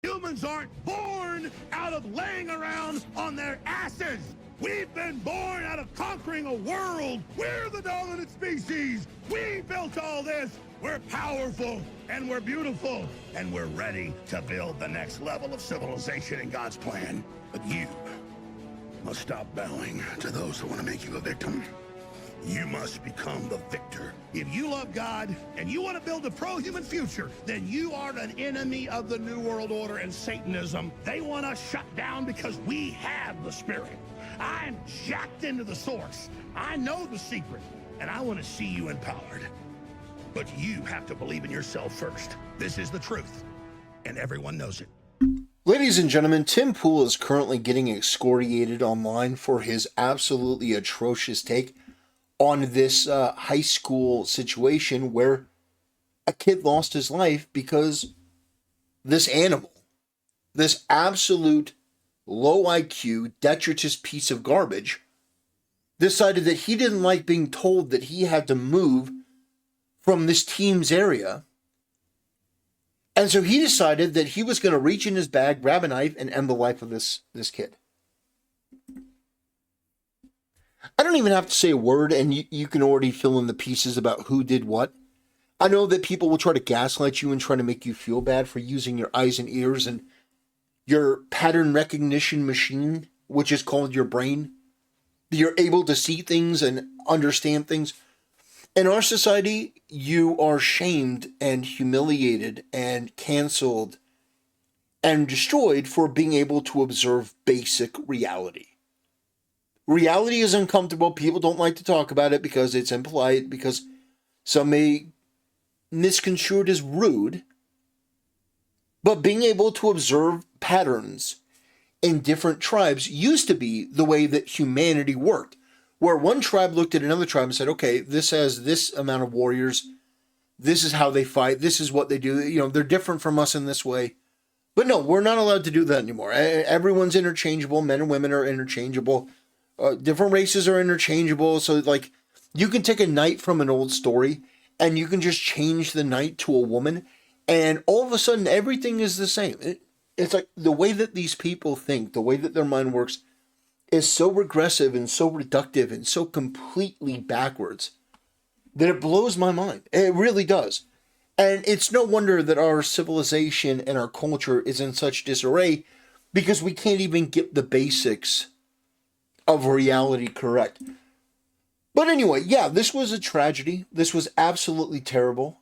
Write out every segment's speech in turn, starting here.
Humans aren't born out of laying around on their asses. We've been born out of conquering a world. We're the dominant species. We built all this. We're powerful and we're beautiful and we're ready to build the next level of civilization in God's plan. But you must stop bowing to those who want to make you a victim. You must become the victor. If you love God and you want to build a pro-human future, then you are an enemy of the New World Order and Satanism. They want us shut down because we have the Spirit. I'm jacked into the source. I know the secret, and I want to see you empowered. But you have to believe in yourself first. This is the truth, and everyone knows it. Ladies and gentlemen, Tim Pool is currently getting excoriated online for his absolutely atrocious take on this high school situation where a kid lost his life because this animal, this absolute low IQ, detritus piece of garbage, decided that he didn't like being told that he had to move from this team's area. And so he decided that he was going to reach in his bag, grab a knife, and end the life of this kid. I don't even have to say a word, and you can already fill in the pieces about who did what. I know that people will try to gaslight you and try to make you feel bad for using your eyes and ears and your pattern recognition machine, which is called your brain. You're able to see things and understand things. In our society, you are shamed and humiliated and canceled and destroyed for being able to observe basic reality. Reality is uncomfortable. People don't like to talk about it because it's impolite, because some may misconstrue it as rude. But being able to observe patterns in different tribes used to be the way that humanity worked, where one tribe looked at another tribe and said, okay, this has this amount of warriors. This is how they fight. This is what they do. You know, they're different from us in this way. But no, we're not allowed to do that anymore. Everyone's interchangeable. Men and women are interchangeable. Different races are interchangeable. So, like, you can take a knight from an old story and you can just change the knight to a woman. And all of a sudden, everything is the same. It's like the way that these people think, the way that their mind works is so regressive and so reductive and so completely backwards that it blows my mind. It really does. And it's no wonder that our civilization and our culture is in such disarray because we can't even get the basics of reality correct. But anyway, this was a tragedy. This was absolutely terrible.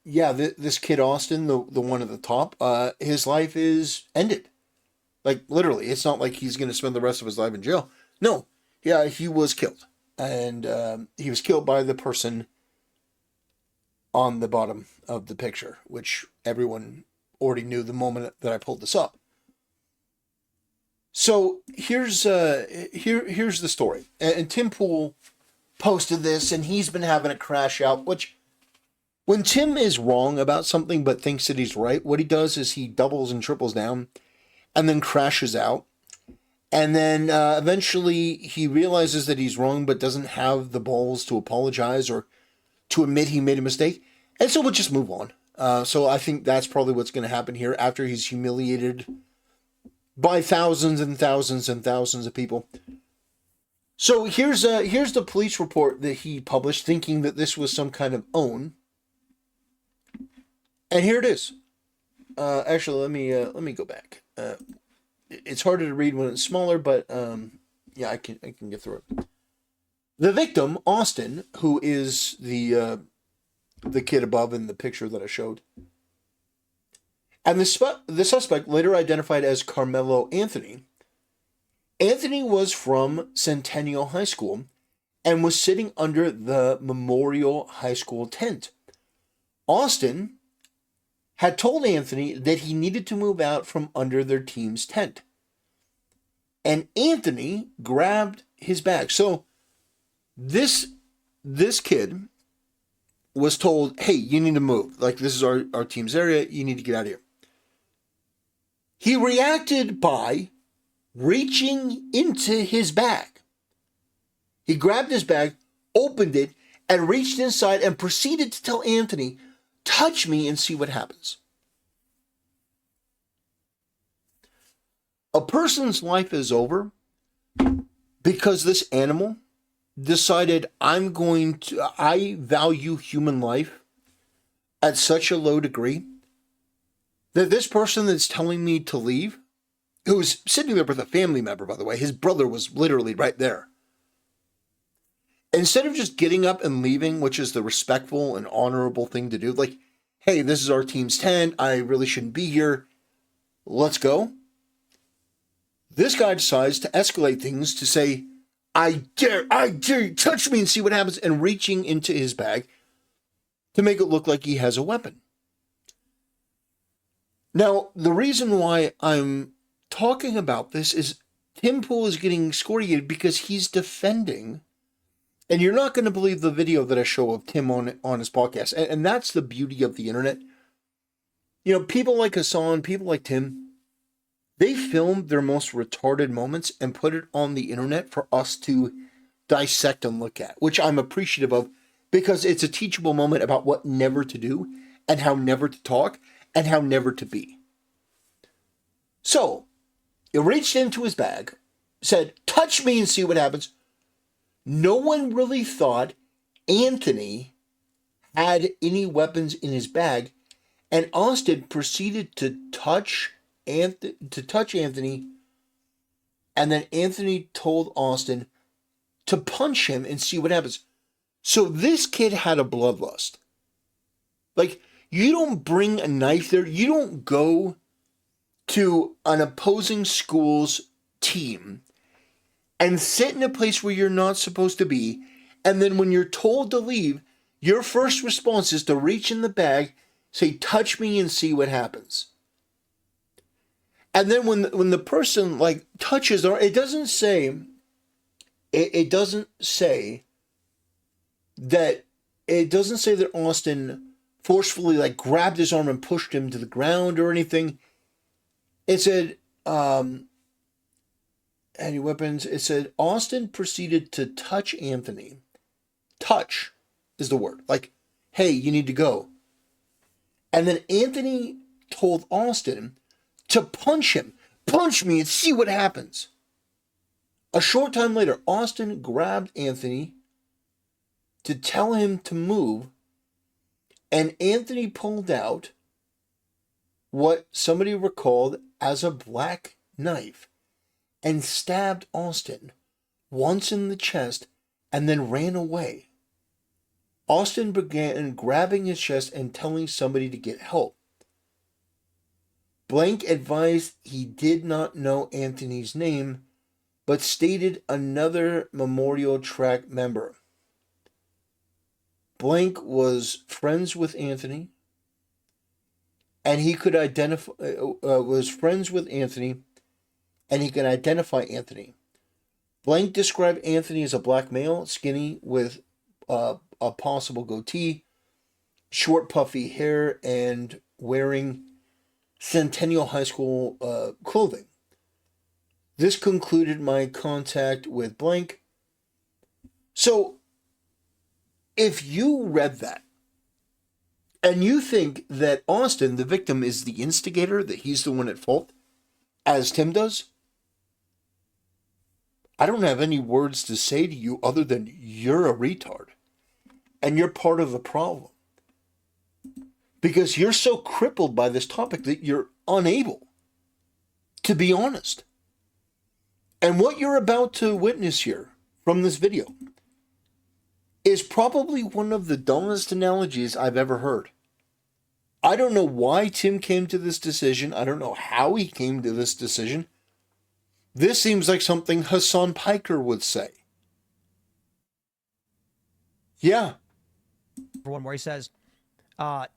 This kid Austin, the one at the top, his life is ended. Like, literally. It's not like he's going to spend the rest of his life in jail. No. Yeah, he was killed. And he was killed by the person on the bottom of the picture, which everyone already knew the moment that I pulled this up. So here's the story. And Tim Pool posted this, and he's been having a crash out, which when Tim is wrong about something but thinks that he's right, what he does is he doubles and triples down and then crashes out. And then eventually he realizes that he's wrong but doesn't have the balls to apologize or to admit he made a mistake. And so we'll just move on. So I think that's probably what's going to happen here after he's humiliated by thousands and thousands and thousands of people. So here's the police report that he published, thinking that this was some kind of own. And here it is. Actually, let me go back. It's harder to read when it's smaller, but I can get through it. The victim, Austin, who is the kid above in the picture that I showed, and the suspect, later identified as Karmelo Anthony. Anthony was from Centennial High School and was sitting under the Memorial High School tent. Austin had told Anthony that he needed to move out from under their team's tent. And Anthony grabbed his bag. So this kid was told, hey, you need to move. Like, this is our team's area. You need to get out of here. He reacted by reaching into his bag. He grabbed his bag, opened it, and reached inside and proceeded to tell Anthony, touch me and see what happens. A person's life is over because this animal decided I value human life at such a low degree that this person that's telling me to leave, who's sitting there with a family member, by the way, his brother was literally right there. Instead of just getting up and leaving, which is the respectful and honorable thing to do, like, hey, this is our team's tent, I really shouldn't be here, let's go. This guy decides to escalate things to say, I dare you, touch me and see what happens, and reaching into his bag to make it look like he has a weapon. Now, the reason why I'm talking about this is Tim Pool is getting excoriated because he's defending, and you're not going to believe the video that I show of Tim on his podcast, and that's the beauty of the internet. You know, people like Hassan, people like Tim, they film their most retarded moments and put it on the internet for us to dissect and look at, which I'm appreciative of because it's a teachable moment about what never to do and how never to talk and how never to be. So, he reached into his bag, said, touch me and see what happens. No one really thought Anthony had any weapons in his bag, and Austin proceeded to touch Anthony, and then Anthony told Austin to punch him and see what happens. So this kid had a bloodlust. Like, you don't bring a knife there. You don't go to an opposing school's team and sit in a place where you're not supposed to be, and then when you're told to leave, your first response is to reach in the bag, say, touch me and see what happens. And then when the person like touches, or it doesn't say that Austin forcefully like grabbed his arm and pushed him to the ground or anything. It said, any weapons? It said Austin proceeded to touch Anthony. Touch is the word. Like, hey, you need to go. And then Anthony told Austin to punch him. Punch me and see what happens. A short time later, Austin grabbed Anthony to tell him to move, and Anthony pulled out what somebody recalled as a black knife and stabbed Austin once in the chest and then ran away. Austin began grabbing his chest and telling somebody to get help. Blank advised he did not know Anthony's name, but stated another Memorial Track member. Blank was friends with Anthony, and he could identify and he could identify Anthony. Blank described Anthony as a black male, skinny with a possible goatee, short puffy hair, and wearing Centennial High School clothing. This concluded my contact with Blank. So, if you read that, and you think that Austin, the victim, is the instigator, that he's the one at fault, as Tim does, I don't have any words to say to you other than you're a retard. And you're part of the problem. Because you're so crippled by this topic that you're unable to be honest. And what you're about to witness here from this video is probably one of the dumbest analogies I've ever heard. I don't know why Tim came to this decision. I don't know how he came to this decision. This seems like something Hassan Piker would say. Yeah. For one where he says, what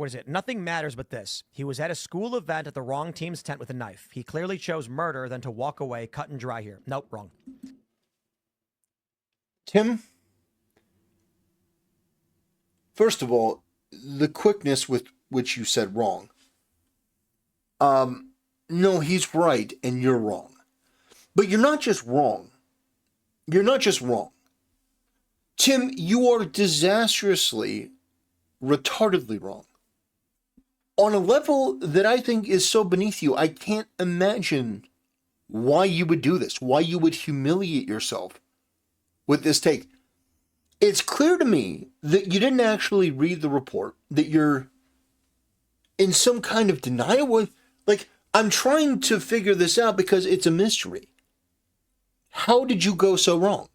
is it? Nothing matters but this. He was at a school event at the wrong team's tent with a knife. He clearly chose murder than to walk away, cut and dry here. Nope, wrong. Tim, first of all, the quickness with which you said wrong. No, he's right and you're wrong. But you're not just wrong. You're not just wrong. Tim, you are disastrously, retardedly wrong. On a level that I think is so beneath you, I can't imagine why you would do this, why you would humiliate yourself with this take. It's clear to me that you didn't actually read the report, that you're in some kind of denial. Like, I'm trying to figure this out because it's a mystery. How did you go so wrong?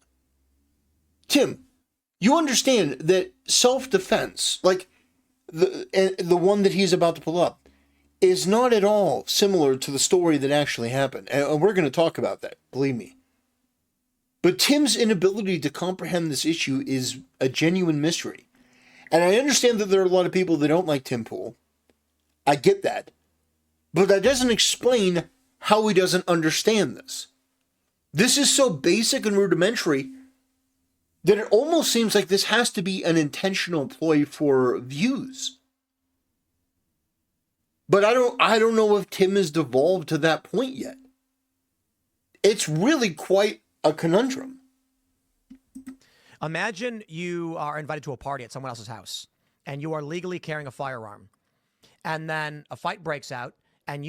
Tim, you understand that self-defense, like the one that he's about to pull up, is not at all similar to the story that actually happened. And we're going to talk about that, believe me. But Tim's inability to comprehend this issue is a genuine mystery. And I understand that there are a lot of people that don't like Tim Pool. I get that. But that doesn't explain how he doesn't understand this. This is so basic and rudimentary that it almost seems like this has to be an intentional ploy for views. But I don't know if Tim has devolved to that point yet. It's really quite a conundrum. Imagine you are invited to a party at someone else's house, and you are legally carrying a firearm. And then a fight breaks out, and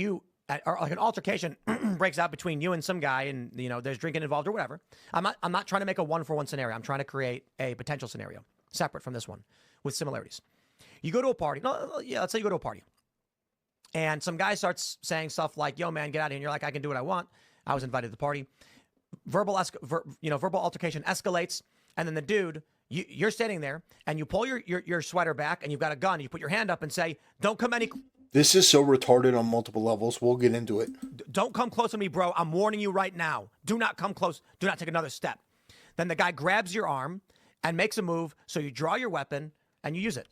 or like an altercation breaks out between you and some guy, and there's drinking involved or whatever. I'm not trying to make a 1-for-1 scenario. I'm trying to create a potential scenario separate from this one with similarities. You go to a party. Let's say you go to a party. And some guy starts saying stuff like, "Yo, man, get out of here." And you're like, "I can do what I want. I was invited to the party." Verbal altercation escalates. And then the dude, you're standing there and you pull your sweater back and you've got a gun. And you put your hand up and say, "Don't come any." This is so retarded on multiple levels. We'll get into it. "Don't come close to me, bro. I'm warning you right now. Do not come close. Do not take another step." Then the guy grabs your arm and makes a move. So you draw your weapon and you use it.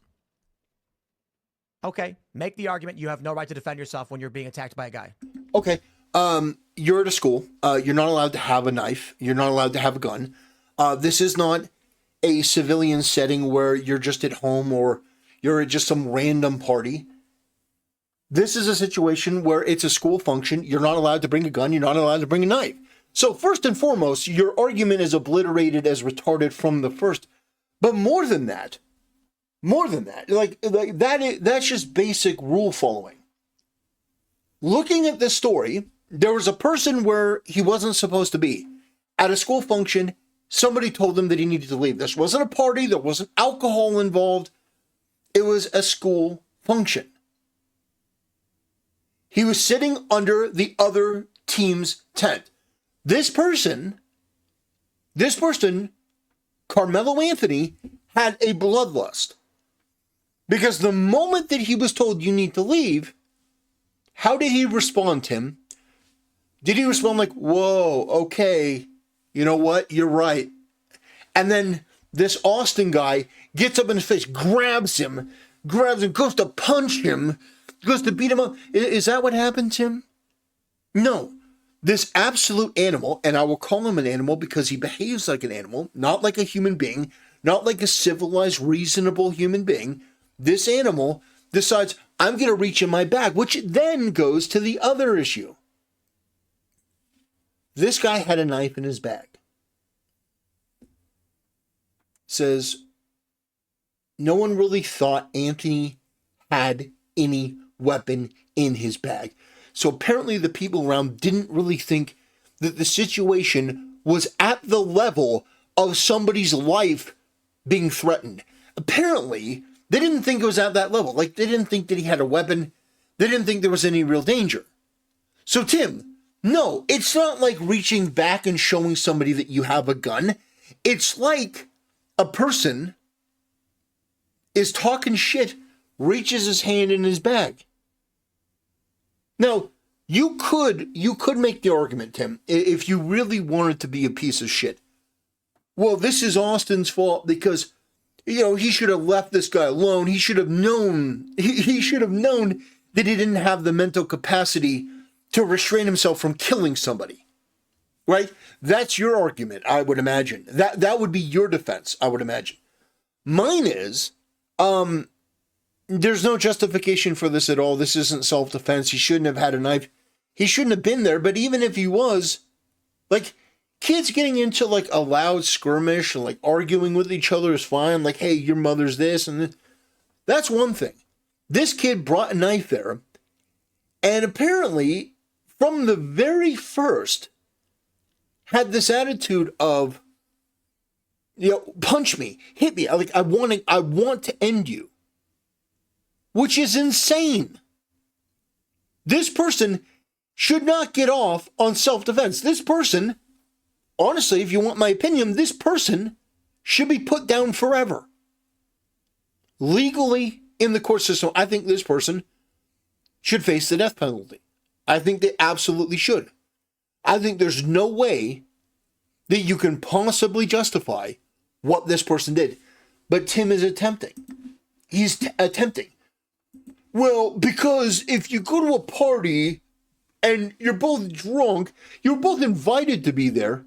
Okay, make the argument you have no right to defend yourself when you're being attacked by a guy. Okay, you're at a school. You're not allowed to have a knife. You're not allowed to have a gun. This is not a civilian setting where you're just at home or you're at just some random party. This is a situation where it's a school function. You're not allowed to bring a gun. You're not allowed to bring a knife. So first and foremost, your argument is obliterated as retarded from the first. But more than that, that's just basic rule following. Looking at this story, there was a person where he wasn't supposed to be. At a school function, somebody told him that he needed to leave. This wasn't a party. There wasn't alcohol involved. It was a school function. He was sitting under the other team's tent. This person, Karmelo Anthony, had a bloodlust. Because the moment that he was told you need to leave, how did he respond, Tim? Did he respond like, "Whoa, okay, you know what, you're right"? And then this Austin guy gets up in his face, grabs him, goes to punch him, goes to beat him up. Is that what happened, Tim? No. This absolute animal, and I will call him an animal because he behaves like an animal, not like a human being, not like a civilized, reasonable human being. This animal decides, I'm going to reach in my bag, which then goes to the other issue. This guy had a knife in his bag. Says, no one really thought Anthony had any weapon in his bag. So apparently the people around didn't really think that the situation was at the level of somebody's life being threatened. Apparently, they didn't think it was at that level. Like, they didn't think that he had a weapon. They didn't think there was any real danger. So, Tim, no, it's not like reaching back and showing somebody that you have a gun. It's like a person is talking shit, reaches his hand in his bag. Now, you could make the argument, Tim, if you really wanted to be a piece of shit. Well, this is Austin's fault because, he should have left this guy alone. He should have known. He should have known that he didn't have the mental capacity to restrain himself from killing somebody. Right? That's your argument, I would imagine. That would be your defense, I would imagine. Mine is, there's no justification for this at all. This isn't self-defense. He shouldn't have had a knife. He shouldn't have been there. But even if he was, like, kids getting into like a loud skirmish and like arguing with each other is fine. Like, hey, your mother's this and this. That's one thing. This kid brought a knife there. And apparently, from the very first, had this attitude of, punch me, hit me. Like, I want to end you. Which is insane. This person should not get off on self-defense. This person, honestly, if you want my opinion, this person should be put down forever. Legally, in the court system, I think this person should face the death penalty. I think they absolutely should. I think there's no way that you can possibly justify what this person did. But Tim is attempting. He's attempting. Well, because if you go to a party and you're both drunk, you're both invited to be there.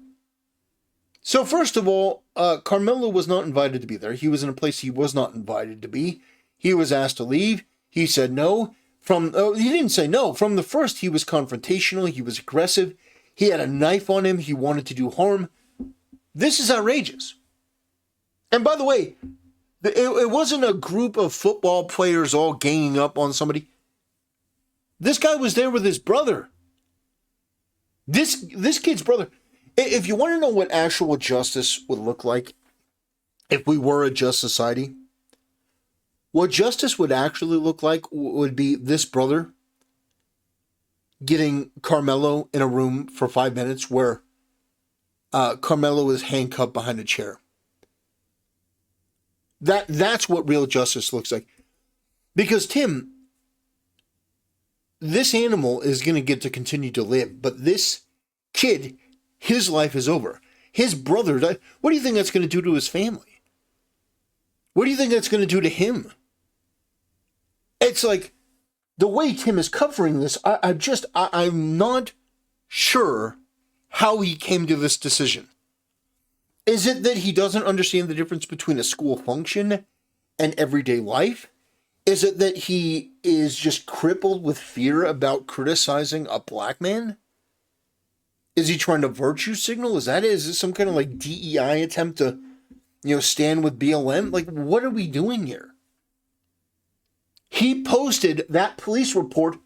So first of all, Karmelo was not invited to be there. He was in a place he was not invited to be. He was asked to leave. He said no. He didn't say no. From the first, he was confrontational. He was aggressive. He had a knife on him. He wanted to do harm. This is outrageous. And by the way, it wasn't a group of football players all ganging up on somebody. This guy was there with his brother. This kid's brother. If you want to know what actual justice would look like, if we were a just society, what justice would actually look like would be this brother getting Karmelo in a room for 5 minutes where Karmelo is handcuffed behind a chair. That's what real justice looks like. Because Tim, this animal is going to get to continue to live, but this kid, his life is over. His brother died. What do you think that's going to do to his family? What do you think that's going to do to him? It's like, the way Tim is covering this, I'm not sure how he came to this decision. Is it that he doesn't understand the difference between a school function and everyday life? Is it that he is just crippled with fear about criticizing a black man? Is he trying to virtue signal? Is that it? Is this some kind of like DEI attempt to, stand with BLM? Like, what are we doing here? He posted that police report,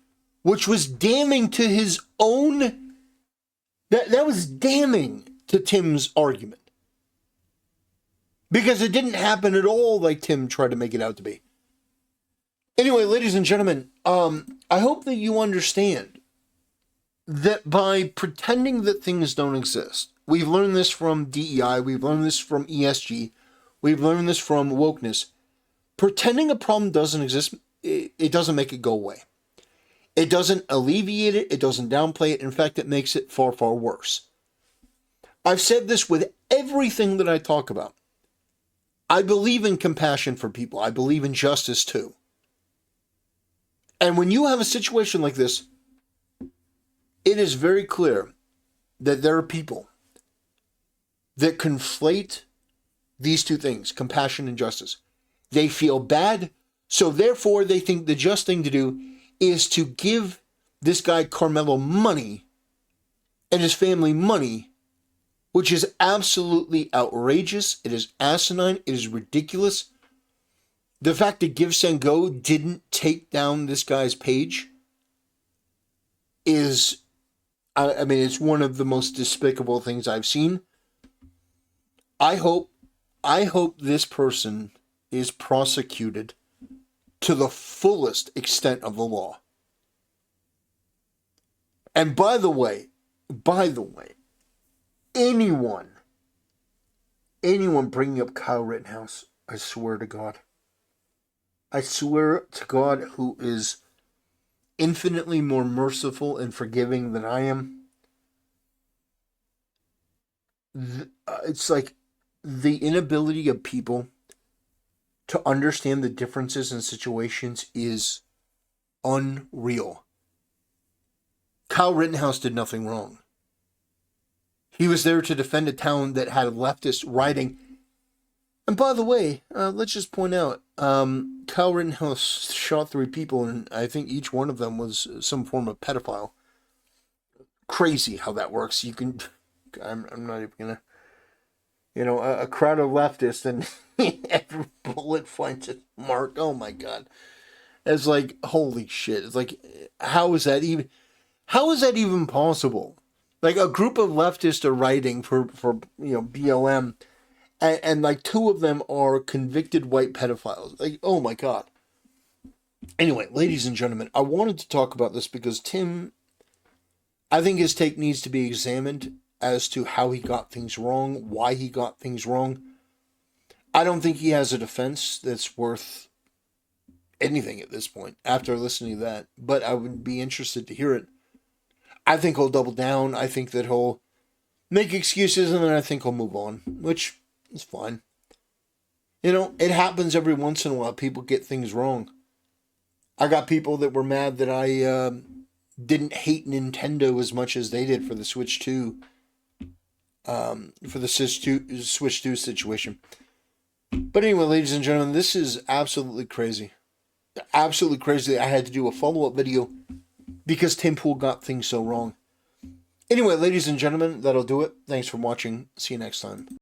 which was damning to his own. That was damning to Tim's argument. Because it didn't happen at all like Tim tried to make it out to be. Anyway, ladies and gentlemen, I hope that you understand that by pretending that things don't exist, we've learned this from DEI, we've learned this from ESG, we've learned this from wokeness. Pretending a problem doesn't exist, it doesn't make it go away. It doesn't alleviate it, it doesn't downplay it. In fact, it makes it far, far worse. I've said this with everything that I talk about. I believe in compassion for people. I believe in justice too. And when you have a situation like this, it is very clear that there are people that conflate these two things, compassion and justice. They feel bad, so therefore they think the just thing to do is to give this guy Karmelo money and his family money, which is absolutely outrageous. It is asinine. It is ridiculous. The fact that Give Send Go didn't take down this guy's page is, it's one of the most despicable things I've seen. I hope this person is prosecuted to the fullest extent of the law. And by the way, anyone bringing up Kyle Rittenhouse, I swear to God, who is infinitely more merciful and forgiving than I am, it's like the inability of people to understand the differences in situations is unreal. Kyle Rittenhouse did nothing wrong. He was there to defend a town that had leftist rioting. And by the way, let's just point out, Kyle Rittenhouse shot 3 people, and I think each one of them was some form of pedophile. Crazy how that works. I'm not even gonna, a crowd of leftists and every bullet finds its mark. Oh my God. It's like, holy shit. It's like, how is that even? How is that even possible? Like, a group of leftists are writing for BLM, and like two of them are convicted white pedophiles. Like, oh my God. Anyway, ladies and gentlemen, I wanted to talk about this because Tim, I think his take needs to be examined as to how he got things wrong, why he got things wrong. I don't think he has a defense that's worth anything at this point after listening to that, but I would be interested to hear it. I think he'll double down. I think that he'll make excuses, and then I think he'll move on, which is fine. You know, it happens every once in a while. People get things wrong. I got people that were mad that I didn't hate Nintendo as much as they did for the Switch 2, for the Switch 2 situation. But anyway, ladies and gentlemen, this is absolutely crazy. Absolutely crazy. I had to do a follow-up video because Tim Pool got things so wrong. Anyway, ladies and gentlemen, that'll do it. Thanks for watching. See you next time.